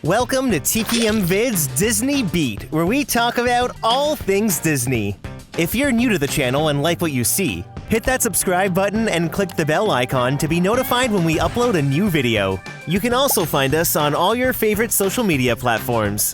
Welcome to TPM Vid's Disney Beat, where we talk about all things Disney. If you're new to the channel and like what you see, hit that subscribe button and click the bell icon to be notified when we upload a new video. You can also find us on all your favorite social media platforms.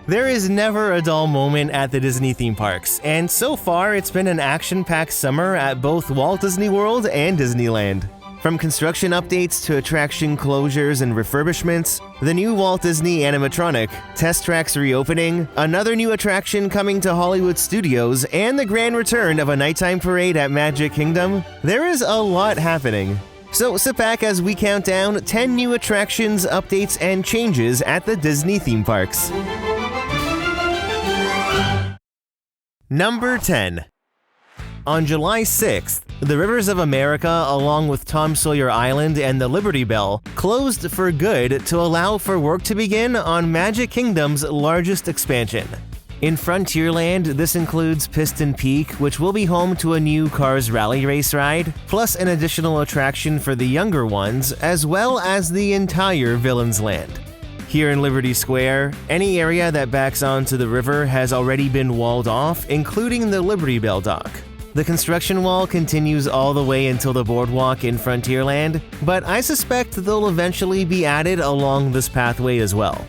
There is never a dull moment at the Disney theme parks, and so far it's been an action-packed summer at both Walt Disney World and Disneyland. From construction updates to attraction closures and refurbishments, the new Walt Disney animatronic, test tracks reopening, another new attraction coming to Hollywood Studios, and the grand return of a nighttime parade at Magic Kingdom, there is a lot happening. So sit back as we count down 10 new attractions, updates, and changes at the Disney theme parks. Number 10. On July 6th, the Rivers of America, along with Tom Sawyer Island and the Liberty Bell, closed for good to allow for work to begin on Magic Kingdom's largest expansion. In Frontierland, this includes Piston Peak, which will be home to a new Cars Rally Race ride, plus an additional attraction for the younger ones, as well as the entire Villains Land. Here in Liberty Square, any area that backs onto the river has already been walled off, including the Liberty Bell dock. The construction wall continues all the way until the boardwalk in Frontierland, but I suspect they'll eventually be added along this pathway as well.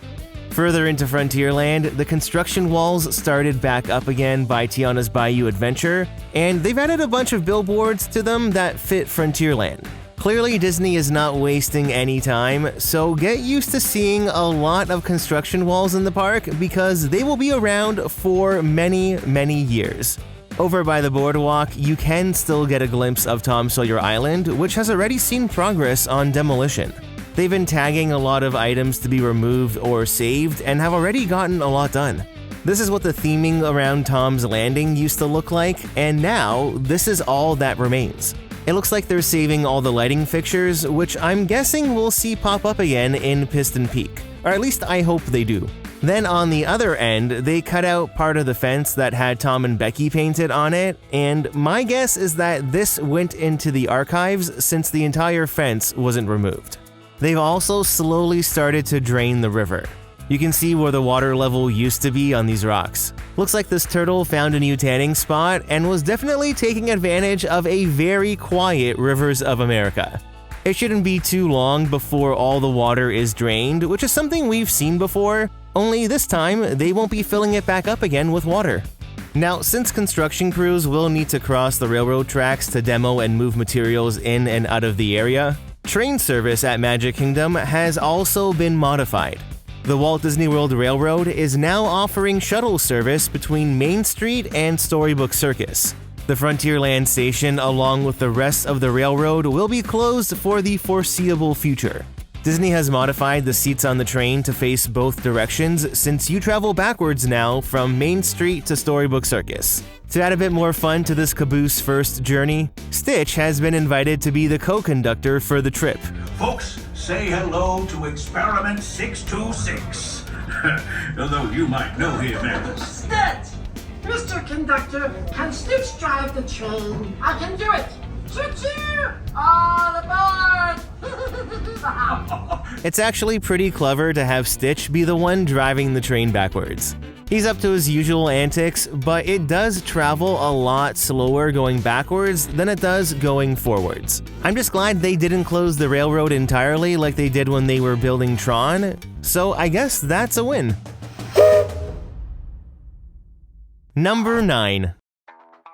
Further into Frontierland, the construction walls started back up again by Tiana's Bayou Adventure, and they've added a bunch of billboards to them that fit Frontierland. Clearly, Disney is not wasting any time, so get used to seeing a lot of construction walls in the park because they will be around for many, many years. Over by the boardwalk, you can still get a glimpse of Tom Sawyer Island, which has already seen progress on demolition. They've been tagging a lot of items to be removed or saved and have already gotten a lot done. This is what the theming around Tom's Landing used to look like, and now this is all that remains. It looks like they're saving all the lighting fixtures, which I'm guessing we'll see pop up again in Piston Peak. Or at least I hope they do. Then on the other end, they cut out part of the fence that had Tom and Becky painted on it, and my guess is that this went into the archives since the entire fence wasn't removed. They've also slowly started to drain the river. You can see where the water level used to be on these rocks. Looks like this turtle found a new tanning spot and was definitely taking advantage of a very quiet Rivers of America. It shouldn't be too long before all the water is drained, which is something we've seen before, only this time they won't be filling it back up again with water. Now, since construction crews will need to cross the railroad tracks to demo and move materials in and out of the area, train service at Magic Kingdom has also been modified. The Walt Disney World Railroad is now offering shuttle service between Main Street and Storybook Circus. The Frontierland station, along with the rest of the railroad, will be closed for the foreseeable future. Disney has modified the seats on the train to face both directions since you travel backwards now from Main Street to Storybook Circus. To add a bit more fun to this caboose first journey, Stitch has been invited to be the co-conductor for the trip. Folks, say hello to Experiment 626. Although you might know him as... Stitch! Mr. Conductor, can Stitch drive the train? I can do it! Choo-choo! All aboard! It's actually pretty clever to have Stitch be the one driving the train backwards. He's up to his usual antics, but it does travel a lot slower going backwards than it does going forwards. I'm just glad they didn't close the railroad entirely like they did when they were building Tron, so I guess that's a win. Number 9.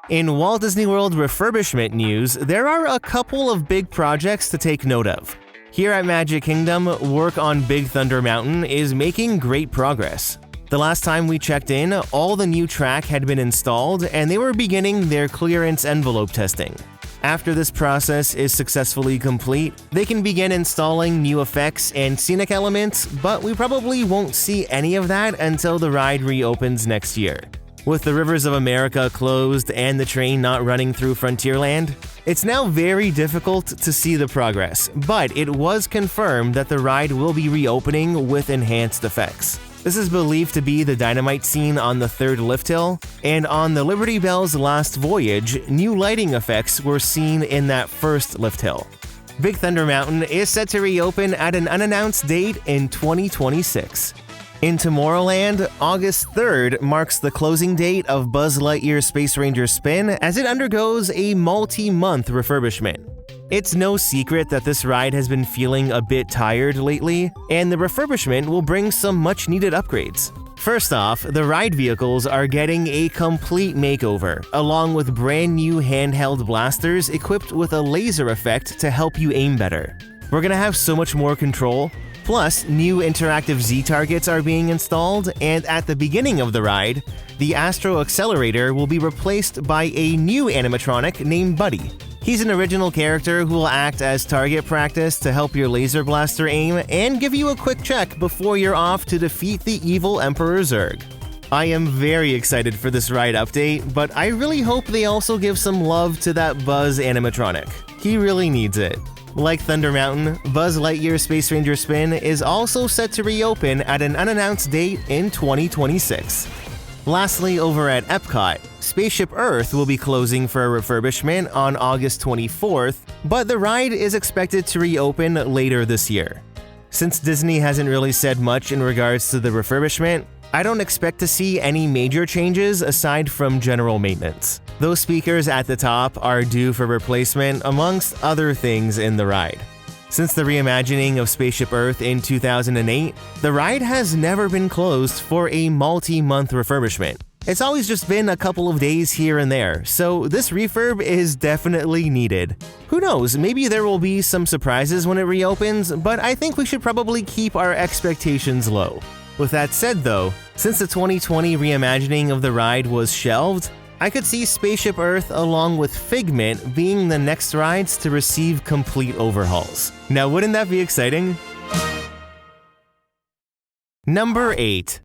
In Walt Disney World refurbishment news, there are a couple of big projects to take note of. Here at Magic Kingdom, work on Big Thunder Mountain is making great progress. The last time we checked in, all the new track had been installed and they were beginning their clearance envelope testing. After this process is successfully complete, they can begin installing new effects and scenic elements, but we probably won't see any of that until the ride reopens next year. With the Rivers of America closed and the train not running through Frontierland, it's now very difficult to see the progress, but it was confirmed that the ride will be reopening with enhanced effects. This is believed to be the dynamite scene on the third lift hill, and on the Liberty Bell's last voyage, new lighting effects were seen in that first lift hill. Big Thunder Mountain is set to reopen at an unannounced date in 2026. In Tomorrowland, August 3rd marks the closing date of Buzz Lightyear Space Ranger Spin as it undergoes a multi-month refurbishment. It's no secret that this ride has been feeling a bit tired lately, and the refurbishment will bring some much-needed upgrades. First off, the ride vehicles are getting a complete makeover, along with brand new handheld blasters equipped with a laser effect to help you aim better. We're gonna have so much more control. Plus, new interactive Z-targets are being installed, and at the beginning of the ride, the Astro Accelerator will be replaced by a new animatronic named Buddy. He's an original character who will act as target practice to help your laser blaster aim and give you a quick check before you're off to defeat the evil Emperor Zurg. I am very excited for this ride update, but I really hope they also give some love to that Buzz animatronic. He really needs it. Like Thunder Mountain, Buzz Lightyear Space Ranger Spin is also set to reopen at an unannounced date in 2026. Lastly, over at Epcot, Spaceship Earth will be closing for a refurbishment on August 24th, but the ride is expected to reopen later this year. Since Disney hasn't really said much in regards to the refurbishment, I don't expect to see any major changes aside from general maintenance. Those speakers at the top are due for replacement amongst other things in the ride. Since the reimagining of Spaceship Earth in 2008, the ride has never been closed for a multi-month refurbishment. It's always just been a couple of days here and there, so this refurb is definitely needed. Who knows, maybe there will be some surprises when it reopens, but I think we should probably keep our expectations low. With that said though, since the 2020 reimagining of the ride was shelved, I could see Spaceship Earth along with Figment being the next rides to receive complete overhauls. Now wouldn't that be exciting? Number 8.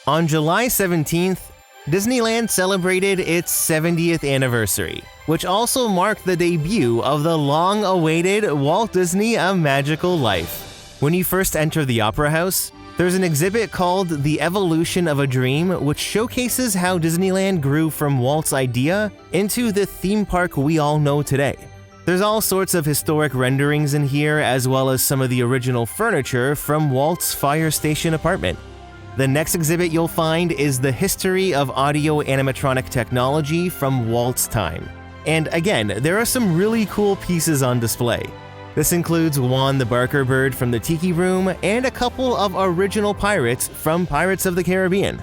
On July 17th, Disneyland celebrated its 70th anniversary, which also marked the debut of the long-awaited Walt Disney A Magical Life. When you first enter the Opera House, there's an exhibit called The Evolution of a Dream, which showcases how Disneyland grew from Walt's idea into the theme park we all know today. There's all sorts of historic renderings in here, as well as some of the original furniture from Walt's fire station apartment. The next exhibit you'll find is the history of audio animatronic technology from Walt's time. And again, there are some really cool pieces on display. This includes Juan the Barker Bird from the Tiki Room and a couple of original pirates from Pirates of the Caribbean.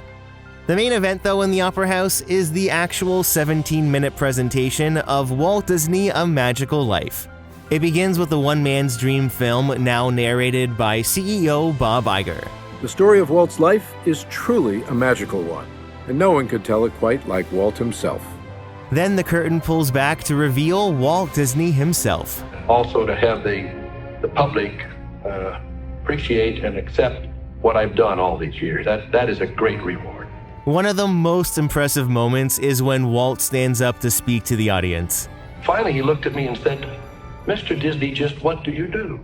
The main event though in the Opera House is the actual 17-minute presentation of Walt Disney A Magical Life. It begins with the One Man's Dream film now narrated by CEO Bob Iger. The story of Walt's life is truly a magical one, and no one could tell it quite like Walt himself. Then the curtain pulls back to reveal Walt Disney himself. Also to have the public appreciate and accept what I've done all these years. That is a great reward. One of the most impressive moments is when Walt stands up to speak to the audience. Finally, he looked at me and said, "Mr. Disney, just what do you do?"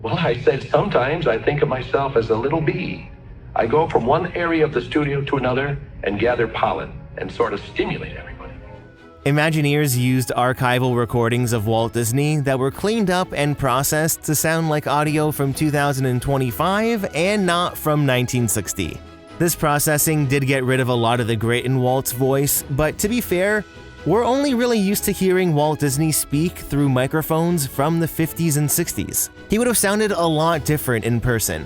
Well, I said, sometimes I think of myself as a little bee. I go from one area of the studio to another and gather pollen and sort of stimulate everybody. Imagineers used archival recordings of Walt Disney that were cleaned up and processed to sound like audio from 2025 and not from 1960. This processing did get rid of a lot of the grit in Walt's voice, but to be fair, we're only really used to hearing Walt Disney speak through microphones from the 50s and 60s. He would have sounded a lot different in person.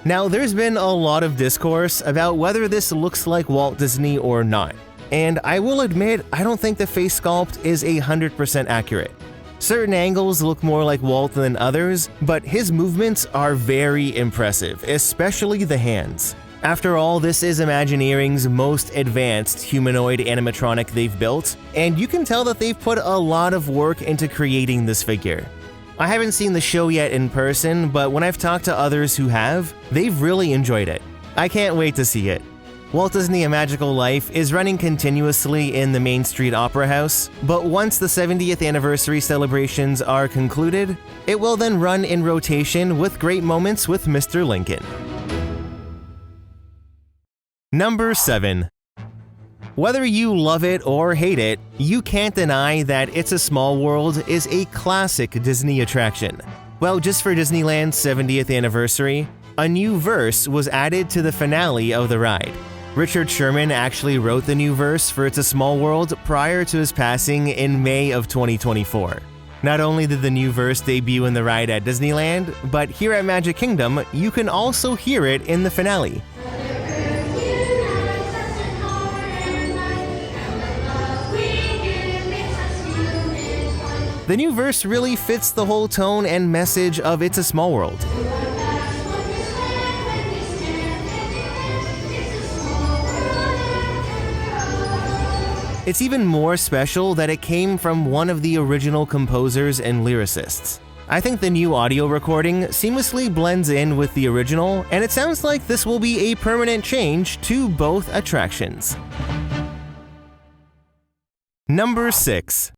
Now, there's been a lot of discourse about whether this looks like Walt Disney or not. And I will admit, I don't think the face sculpt is 100% accurate. Certain angles look more like Walt than others, but his movements are very impressive, especially the hands. After all, this is Imagineering's most advanced humanoid animatronic they've built, and you can tell that they've put a lot of work into creating this figure. I haven't seen the show yet in person, but when I've talked to others who have, they've really enjoyed it. I can't wait to see it. Walt Disney A Magical Life is running continuously in the Main Street Opera House, but once the 70th anniversary celebrations are concluded, it will then run in rotation with great moments with Mr. Lincoln. Number 7. Whether you love it or hate it, you can't deny that It's a Small World is a classic Disney attraction. Well, just for Disneyland's 70th anniversary, a new verse was added to the finale of the ride. Richard Sherman actually wrote the new verse for It's a Small World prior to his passing in May of 2024. Not only did the new verse debut in the ride at Disneyland, but here at Magic Kingdom, you can also hear it in the finale. The new verse really fits the whole tone and message of It's a Small World. It's even more special that it came from one of the original composers and lyricists. I think the new audio recording seamlessly blends in with the original, and it sounds like this will be a permanent change to both attractions. Number 6.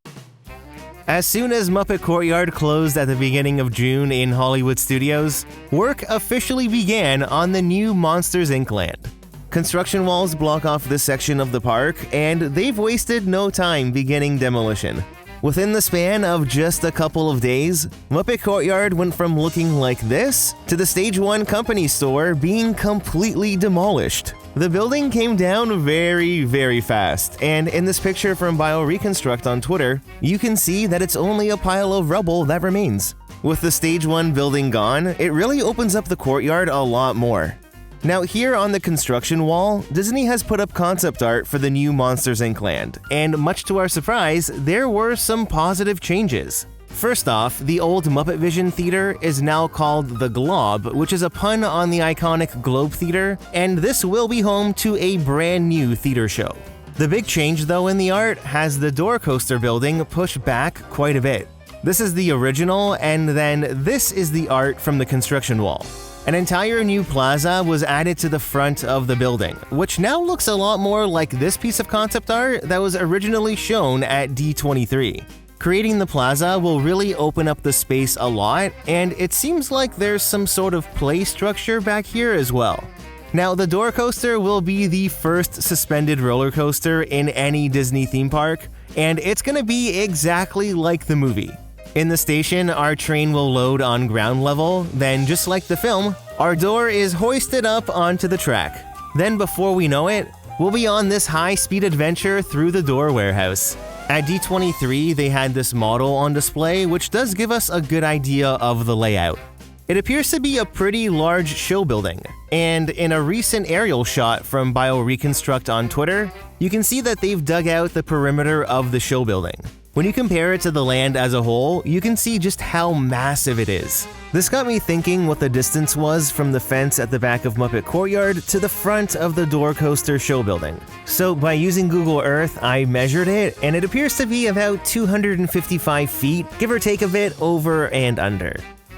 As soon as Muppet Courtyard closed at the beginning of June in Hollywood Studios, work officially began on the new Monsters, Inc. land. Construction walls block off this section of the park, and they've wasted no time beginning demolition. Within the span of just a couple of days, Muppet Courtyard went from looking like this to the Stage 1 company store being completely demolished. The building came down very fast, and in this picture from BioReconstruct on Twitter, you can see that it's only a pile of rubble that remains. With the Stage 1 building gone, it really opens up the courtyard a lot more. Now here on the construction wall, Disney has put up concept art for the new Monsters, Inc. land, and much to our surprise, there were some positive changes. First off, the old Muppet Vision Theater is now called the Glob, which is a pun on the iconic Globe Theater, and this will be home to a brand new theater show. The big change though in the art has the Door Coaster building pushed back quite a bit. This is the original, and then this is the art from the construction wall. An entire new plaza was added to the front of the building, which now looks a lot more like this piece of concept art that was originally shown at D23. Creating the plaza will really open up the space a lot, and it seems like there's some sort of play structure back here as well. Now, the Door Coaster will be the first suspended roller coaster in any Disney theme park, and it's gonna be exactly like the movie. In the station, our train will load on ground level, then just like the film, our door is hoisted up onto the track. Then before we know it, we'll be on this high-speed adventure through the Door Warehouse. At D23, they had this model on display, which does give us a good idea of the layout. It appears to be a pretty large show building, and in a recent aerial shot from BioReconstruct on Twitter, you can see that they've dug out the perimeter of the show building. When you compare it to the land as a whole, you can see just how massive it is. This got me thinking what the distance was from the fence at the back of Muppet Courtyard to the front of the Door Coaster show building. So by using Google Earth, I measured it, and it appears to be about 255 feet, give or take a bit over and under.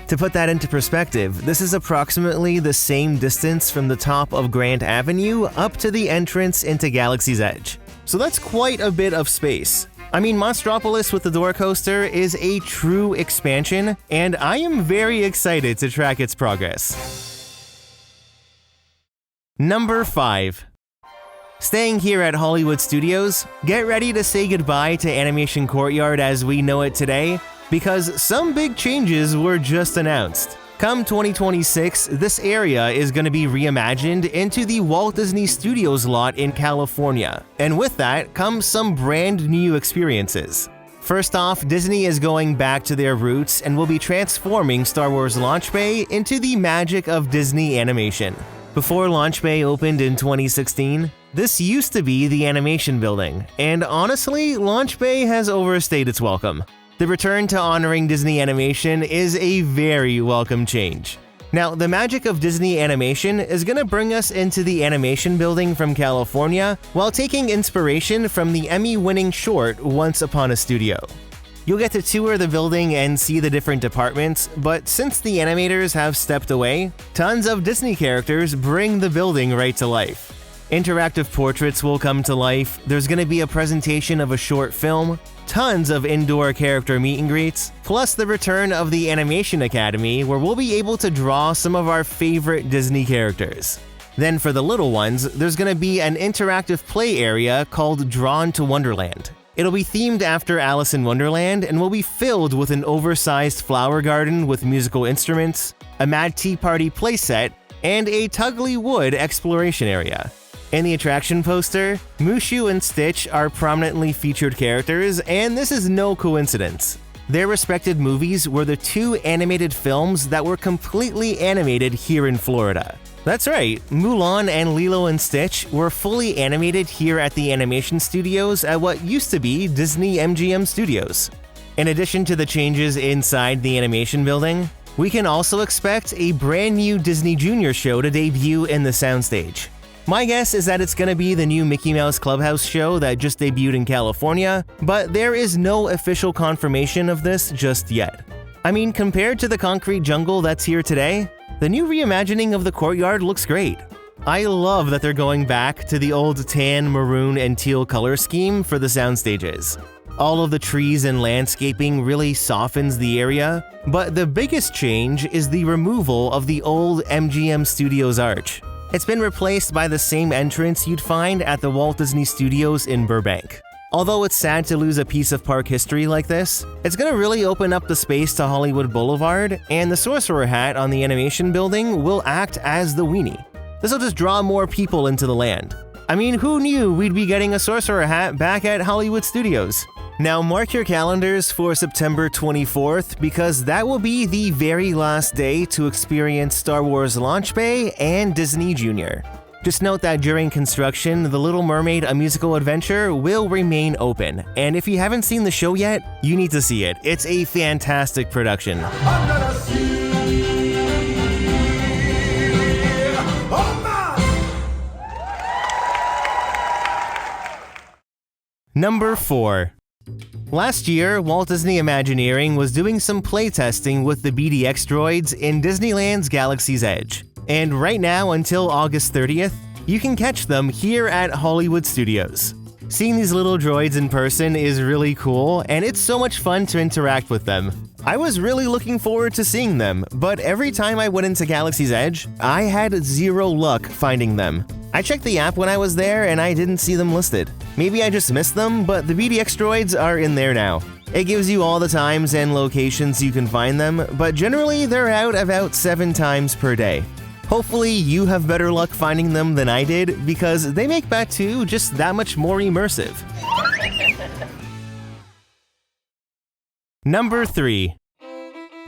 To put that into perspective, this is approximately the same distance from the top of Grant Avenue up to the entrance into Galaxy's Edge. So that's quite a bit of space. I mean, Monstropolis with the Door Coaster is a true expansion, and I am very excited to track its progress. Number 5. Staying here at Hollywood Studios, get ready to say goodbye to Animation Courtyard as we know it today, because some big changes were just announced. Come 2026, this area is going to be reimagined into the Walt Disney Studios lot in California, and with that comes some brand new experiences. First off, Disney is going back to their roots and will be transforming Star Wars Launch Bay into the magic of Disney animation. Before Launch Bay opened in 2016, this used to be the animation building, and honestly, Launch Bay has overstayed its welcome. The return to honoring Disney animation is a very welcome change. Now, the magic of Disney animation is going to bring us into the animation building from California while taking inspiration from the Emmy-winning short Once Upon a Studio. You'll get to tour the building and see the different departments, but since the animators have stepped away, tons of Disney characters bring the building right to life. Interactive portraits will come to life, there's going to be a presentation of a short film, tons of indoor character meet and greets, plus the return of the Animation Academy where we'll be able to draw some of our favorite Disney characters. Then for the little ones, there's going to be an interactive play area called Drawn to Wonderland. It'll be themed after Alice in Wonderland and will be filled with an oversized flower garden with musical instruments, a Mad Tea Party playset, and a Tugly Wood exploration area. In the attraction poster, Mushu and Stitch are prominently featured characters, and this is no coincidence. Their respected movies were the two animated films that were completely animated here in Florida. That's right, Mulan and Lilo and Stitch were fully animated here at the animation studios at what used to be Disney MGM Studios. In addition to the changes inside the animation building, we can also expect a brand new Disney Junior show to debut in the soundstage. My guess is that it's going to be the new Mickey Mouse Clubhouse show that just debuted in California, but there is no official confirmation of this just yet. I mean, compared to the concrete jungle that's here today, the new reimagining of the courtyard looks great. I love that they're going back to the old tan, maroon, and teal color scheme for the soundstages. All of the trees and landscaping really softens the area, but the biggest change is the removal of the old MGM Studios arch. It's been replaced by the same entrance you'd find at the Walt Disney Studios in Burbank. Although it's sad to lose a piece of park history like this, it's gonna really open up the space to Hollywood Boulevard, and the Sorcerer Hat on the animation building will act as the weenie. This'll just draw more people into the land. I mean, who knew we'd be getting a Sorcerer Hat back at Hollywood Studios? Now mark your calendars for September 24th because that will be the very last day to experience Star Wars Launch Bay and Disney Junior. Just note that during construction, The Little Mermaid: A Musical Adventure will remain open, and if you haven't seen the show yet, you need to see it. It's a fantastic production. Number 4. Last year, Walt Disney Imagineering was doing some playtesting with the BDX droids in Disneyland's Galaxy's Edge. And right now, until August 30th, you can catch them here at Hollywood Studios. Seeing these little droids in person is really cool, and it's so much fun to interact with them. I was really looking forward to seeing them, but every time I went into Galaxy's Edge, I had zero luck finding them. I checked the app when I was there and I didn't see them listed. Maybe I just missed them, but the BDX droids are in there now. It gives you all the times and locations you can find them, but generally they're out about 7 times per day. Hopefully you have better luck finding them than I did, because they make Batuu just that much more immersive. Number 3.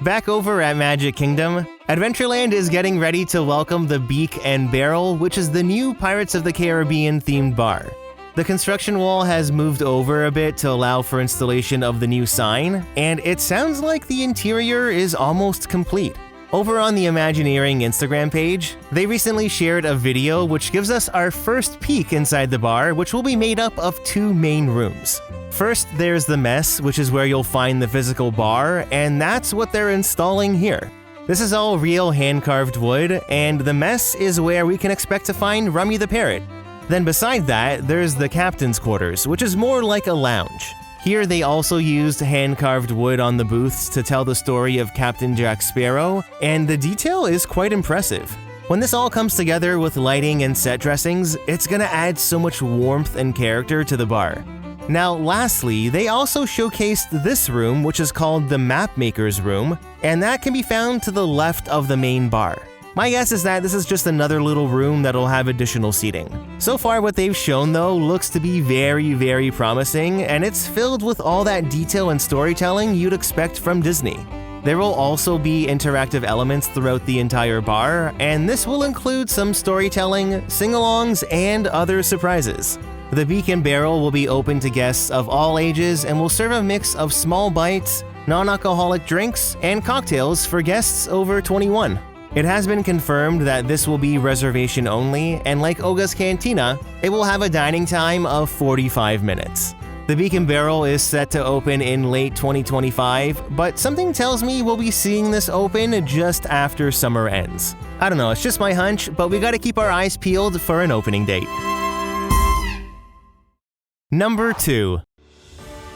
Back over at Magic Kingdom, Adventureland is getting ready to welcome the Beak and Barrel, which is the new Pirates of the Caribbean themed bar. The construction wall has moved over a bit to allow for installation of the new sign, and it sounds like the interior is almost complete. Over on the Imagineering Instagram page, they recently shared a video which gives us our first peek inside the bar, which will be made up of 2 main rooms. First, there's the mess, which is where you'll find the physical bar, and that's what they're installing here. This is all real hand-carved wood, and the mess is where we can expect to find Rummy the Parrot. Then beside that, there's the captain's quarters, which is more like a lounge. Here they also used hand-carved wood on the booths to tell the story of Captain Jack Sparrow, and the detail is quite impressive. When this all comes together with lighting and set dressings, it's gonna add so much warmth and character to the bar. Now lastly, they also showcased this room, which is called the Mapmaker's Room, and that can be found to the left of the main bar. My guess is that this is just another little room that'll have additional seating. So far what they've shown though looks to be very, very promising, and it's filled with all that detail and storytelling you'd expect from Disney. There will also be interactive elements throughout the entire bar, and this will include some storytelling, sing-alongs, and other surprises. The Beak and Barrel will be open to guests of all ages and will serve a mix of small bites, non-alcoholic drinks, and cocktails for guests over 21. It has been confirmed that this will be reservation only, and like Oga's Cantina, it will have a dining time of 45 minutes. The Beak and Barrel is set to open in late 2025, but something tells me we'll be seeing this open just after summer ends. I don't know, it's just my hunch, but we gotta keep our eyes peeled for an opening date. Number 2.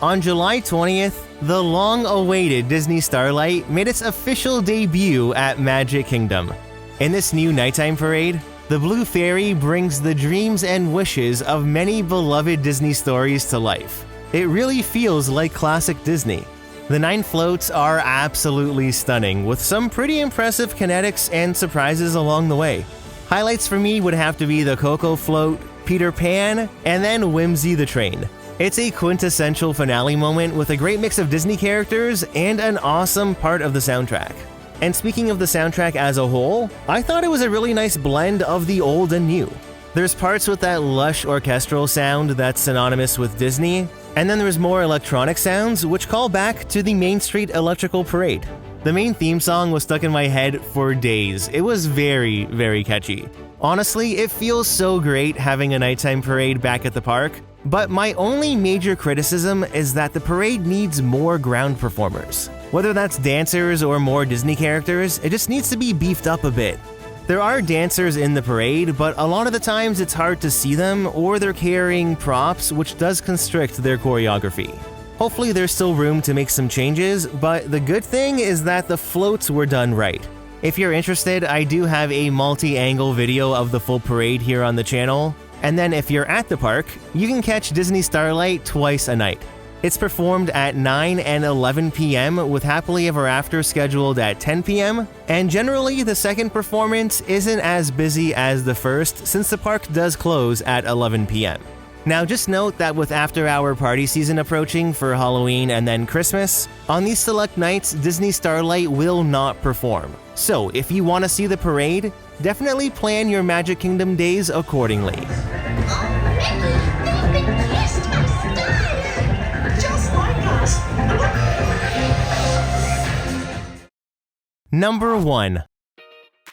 On July 20th, the long-awaited Disney Starlight made its official debut at Magic Kingdom. In this new nighttime parade, The Blue Fairy brings the dreams and wishes of many beloved Disney stories to life. It really feels like classic Disney. The 9 floats are absolutely stunning, with some pretty impressive kinetics and surprises along the way. Highlights for me would have to be the Coco float, Peter Pan, and then Whimsy the Train. It's a quintessential finale moment with a great mix of Disney characters and an awesome part of the soundtrack. And speaking of the soundtrack as a whole, I thought it was a really nice blend of the old and new. There's parts with that lush orchestral sound that's synonymous with Disney, and then there's more electronic sounds which call back to the Main Street Electrical Parade. The main theme song was stuck in my head for days. It was very, very catchy. Honestly, it feels so great having a nighttime parade back at the park, but my only major criticism is that the parade needs more ground performers. Whether that's dancers or more Disney characters, it just needs to be beefed up a bit. There are dancers in the parade, but a lot of the times it's hard to see them or they're carrying props, which does constrict their choreography. Hopefully there's still room to make some changes, but the good thing is that the floats were done right. If you're interested, I do have a multi-angle video of the full parade here on the channel. And then if you're at the park, you can catch Disney Starlight twice a night. It's performed at 9 and 11 p.m. with Happily Ever After scheduled at 10 p.m. And generally, the second performance isn't as busy as the first since the park does close at 11 p.m. Now just note that with after-hour party season approaching for Halloween and then Christmas, on these select nights, Disney Starlight will not perform. So if you want to see the parade, definitely plan your Magic Kingdom days accordingly. Number 1.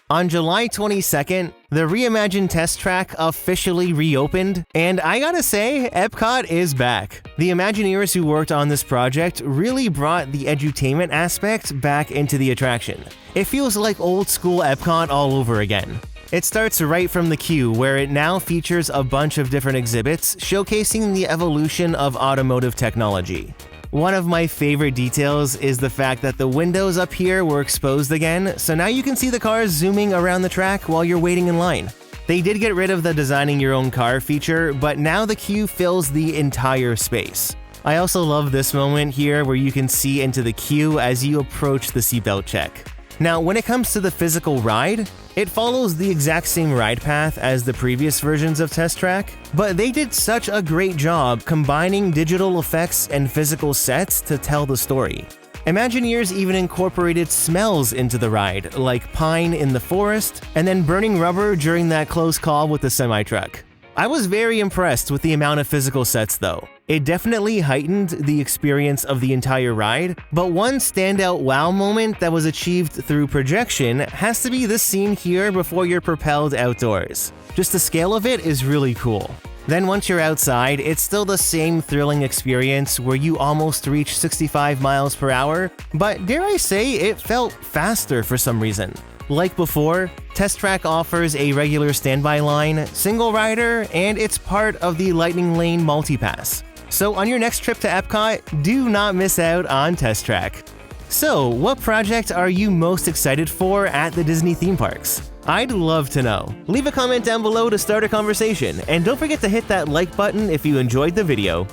On July 22nd, the reimagined test track officially reopened, and I gotta say, Epcot is back. The Imagineers who worked on this project really brought the edutainment aspect back into the attraction. It feels like old school Epcot all over again. It starts right from the queue, where it now features a bunch of different exhibits showcasing the evolution of automotive technology. One of my favorite details is the fact that the windows up here were exposed again, so now you can see the cars zooming around the track while you're waiting in line. They did get rid of the designing your own car feature, but now the queue fills the entire space. I also love this moment here where you can see into the queue as you approach the seatbelt check. Now, when it comes to the physical ride, it follows the exact same ride path as the previous versions of Test Track, but they did such a great job combining digital effects and physical sets to tell the story. Imagineers even incorporated smells into the ride, like pine in the forest, and then burning rubber during that close call with the semi-truck. I was very impressed with the amount of physical sets though. It definitely heightened the experience of the entire ride, but one standout wow moment that was achieved through projection has to be this scene here before you're propelled outdoors. Just the scale of it is really cool. Then once you're outside, it's still the same thrilling experience where you almost reach 65 miles per hour, but dare I say it felt faster for some reason. Like before, Test Track offers a regular standby line, single rider, and it's part of the Lightning Lane Multipass. So on your next trip to Epcot, do not miss out on Test Track. So, what project are you most excited for at the Disney theme parks? I'd love to know. Leave a comment down below to start a conversation, and don't forget to hit that like button if you enjoyed the video.